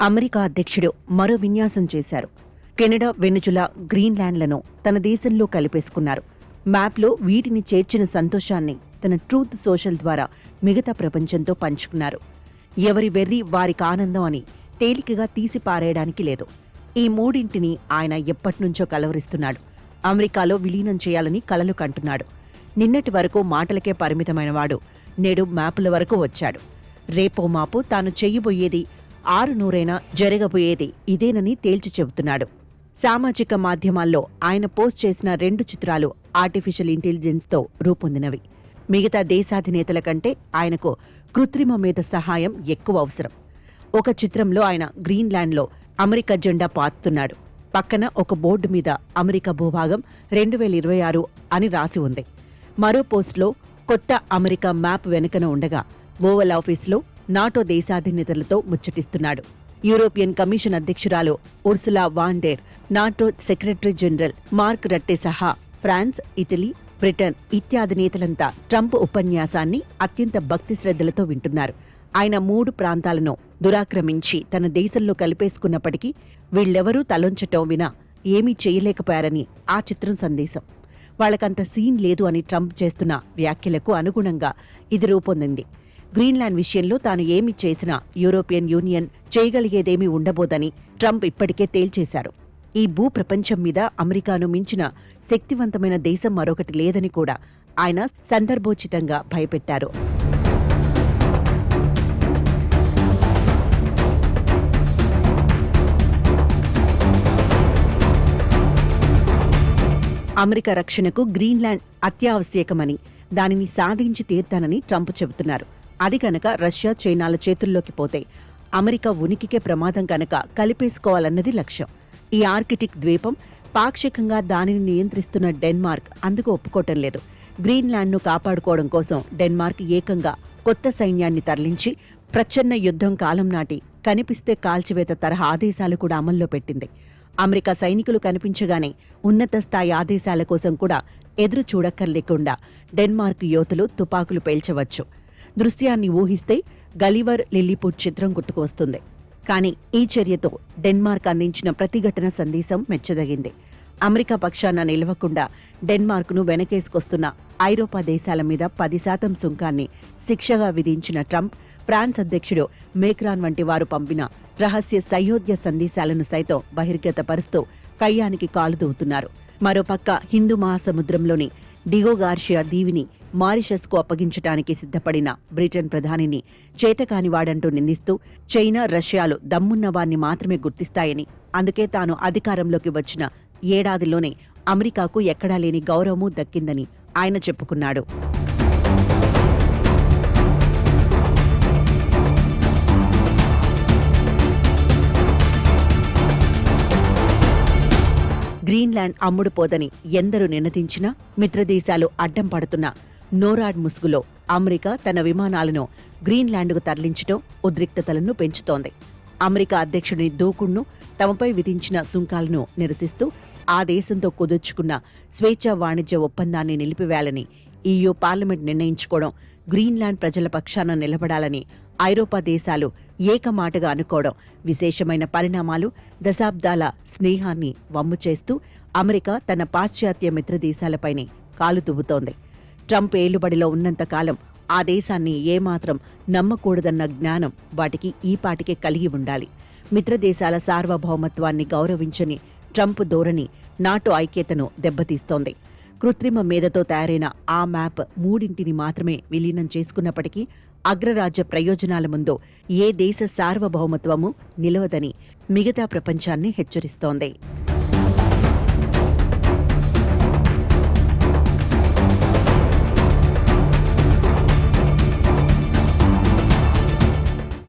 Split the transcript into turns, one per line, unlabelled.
America అధ్యక్షుడు మరో విన్యాసం చేశారు. కెనడా, వెనుజులా, గ్రీన్లాండ్లను తన దేశంలో కలిపేసుకున్నారు. మ్యాప్లో వీటిని చేర్చిన సంతోషాన్ని తన ట్రూత్ సోషల్ ద్వారా మిగతా ప్రపంచంతో పంచుకున్నారు. ఎవరి వెర్రి వారికి ఆనందం అని తేలికగా తీసి పారేయడానికి లేదు. ఈ మూడింటిని ఆయన ఎప్పటినుంచో కలవరిస్తున్నాడు. అమెరికాలో విలీనం చేయాలని కలలు కంటున్నాడు. నిన్నటి వరకు మాటలకే పరిమితమైనవాడు నేడు మ్యాపుల వరకు వచ్చాడు. రేపో మాపు తాను చెయ్యబోయేది 600 జరగబోయేది ఇదేనని తేల్చి చెబుతున్నాడు. సామాజిక మాధ్యమాల్లో ఆయన పోస్ట్ చేసిన 2 చిత్రాలు ఆర్టిఫిషియల్ ఇంటెలిజెన్స్తో రూపొందినవి. మిగతా దేశాధినేతల కంటే ఆయనకు కృత్రిమ మేధ సహాయం ఎక్కువ అవసరం. ఒక చిత్రంలో ఆయన గ్రీన్లాండ్లో అమెరికా జెండా పాతుతున్నాడు. పక్కన ఒక బోర్డు మీద అమెరికా భూభాగం 2026 అని రాసి ఉంది. మరో పోస్టులో కొత్త అమెరికా మ్యాప్ వెనుకన ఉండగా ఓవల్ ఆఫీసులో నాటో దేశాధినేతలతో ముచ్చటిస్తున్నాడు. యూరోపియన్ కమిషన్ అధ్యక్షురాలు Ursula von der, NATO secretary general Mark Rutte సహా ఫ్రాన్స్, ఇటలీ, బ్రిటన్ ఇత్యాది నేతలంతా ట్రంప్ ఉపన్యాసాన్ని అత్యంత భక్తి శ్రద్ధలతో వింటున్నారు. ఆయన 3 ప్రాంతాలను దురాక్రమించి తన దేశంలో కలిపేసుకున్నప్పటికీ వీళ్లెవరూ తలొంచటం వినా ఏమీ చేయలేకపోయారని ఆ చిత్రం సందేశం. వాళ్లకంత సీన్ లేదు అని ట్రంప్ చేస్తున్న వ్యాఖ్యలకు అనుగుణంగా ఇది రూపొందింది. గ్రీన్లాండ్ విషయంలో తాను ఏమి చేసినా యూరోపియన్ యూనియన్ చేయగలిగేదేమీ ఉండబోదని ట్రంప్ ఇప్పటికే తేల్చేశారు. ఈ భూ ప్రపంచం మీద అమెరికాను మించిన శక్తివంతమైన దేశం మరొకటి లేదని కూడా ఆయన సందర్భోచితంగా భయపెట్టారు. అమెరికా రక్షణకు గ్రీన్లాండ్ అత్యావశ్యకమని, దానిని సాధించి తీర్తానని ట్రంప్ చెబుతున్నారు. అది కనుక రష్యా, చైనాల చేతుల్లోకి పోతే అమెరికా ఉనికికే ప్రమాదం కనుక కలిపేసుకోవాలన్నది లక్ష్యం. ఈ ఆర్కిటిక్ ద్వీపం పాక్షికంగా దానిని నియంత్రిస్తున్న డెన్మార్క్ అందుకు ఒప్పుకోవటం లేదు. గ్రీన్లాండ్ను కాపాడుకోవడం కోసం డెన్మార్క్ ఏకంగా కొత్త సైన్యాన్ని తరలించి ప్రచ్ఛన్న యుద్ధం కాలం నాటి కనిపిస్తే కాల్చివేత తరహా ఆదేశాలు కూడా అమల్లో పెట్టింది. అమెరికా సైనికులు కనిపించగానే ఉన్నత స్థాయి ఆదేశాల కోసం కూడా ఎదురు చూడక్కర్లేకుండా డెన్మార్క్ యోధులు తుపాకులు పేల్చవచ్చు. దృశ్యాన్ని ఊహిస్తే గలివర్ లిల్లీపుట్ చిత్రం గుర్తుకొస్తుంది. కానీ ఈ చర్యతో డెన్మార్క్ అందించిన ప్రతిఘటన సందేశం మెచ్చదగింది. అమెరికా పక్షాన నిలవకుండా డెన్మార్క్ను వెనకేసుకొస్తున్న ఐరోపా దేశాల మీద 10% సుంకాన్ని శిక్షగా విధించిన ట్రంప్, ఫ్రాన్స్ అధ్యక్షుడు మేక్రాన్ వంటి వారు పంపిన రహస్య సయోధ్య సందేశాలను సైతం బహిర్గతపరుస్తూ కయ్యానికి కాలుదూవుతున్నారు. మరోపక్క హిందూ మహాసముద్రంలోని డిగో గార్షియా దీవిని మారిషస్కు అప్పగించటానికి సిద్ధపడిన బ్రిటన్ ప్రధానిని చేతకానివాడంటూ నిందిస్తూ చైనా, రష్యాలు దమ్మున్నవాన్ని మాత్రమే గుర్తిస్తాయని, అందుకే తాను అధికారంలోకి వచ్చిన ఏడాదిలోనే అమెరికాకు ఎక్కడా లేని గౌరవమూ దక్కిందని ఆయన చెప్పుకున్నాడు. గ్రీన్లాండ్ అమ్ముడుపోదని ఎందరూ నినదించినా మిత్రదేశాలు అడ్డం పడుతున్న నోరాడ్ ముసుగులో అమెరికా తన విమానాలను గ్రీన్లాండ్కు తరలించడం ఉద్రిక్తతలను పెంచుతోంది. అమెరికా అధ్యక్షుడి దూకుడును, తమపై విధించిన సుంకాలను నిరసిస్తూ ఆ దేశంతో కుదుర్చుకున్న స్వేచ్ఛా వాణిజ్య ఒప్పందాన్ని నిలిపివేయాలని EU పార్లమెంట్ నిర్ణయించుకోవడం, గ్రీన్లాండ్ ప్రజల పక్షాన నిలబడాలని ఐరోపా దేశాలు ఏకమాటగా అనుకోవడం విశేషమైన పరిణామాలు. దశాబ్దాల స్నేహాన్ని వమ్ము చేస్తూ అమెరికా తన పాశ్చాత్య మిత్రదేశాలపైనే కాలు దువ్వుతోంది. ట్రంప్ ఏలుబడిలో ఉన్నంతకాలం ఆ దేశాన్ని ఏమాత్రం నమ్మకూడదన్న జ్ఞానం వాటికి ఈపాటికే కలిగి ఉండాలి. మిత్రదేశాల సార్వభౌమత్వాన్ని గౌరవించని ట్రంప్ ధోరణి నాటో ఐక్యతను దెబ్బతీస్తోంది. కృత్రిమ మేధతో తయారైన ఆ మ్యాప్ 3 మాత్రమే విలీనం చేసుకున్నప్పటికీ అగ్రరాజ్య ప్రయోజనాల ముందు ఏ దేశ సార్వభౌమత్వమూ నిలవదని మిగతా ప్రపంచాన్ని హెచ్చరిస్తోంది.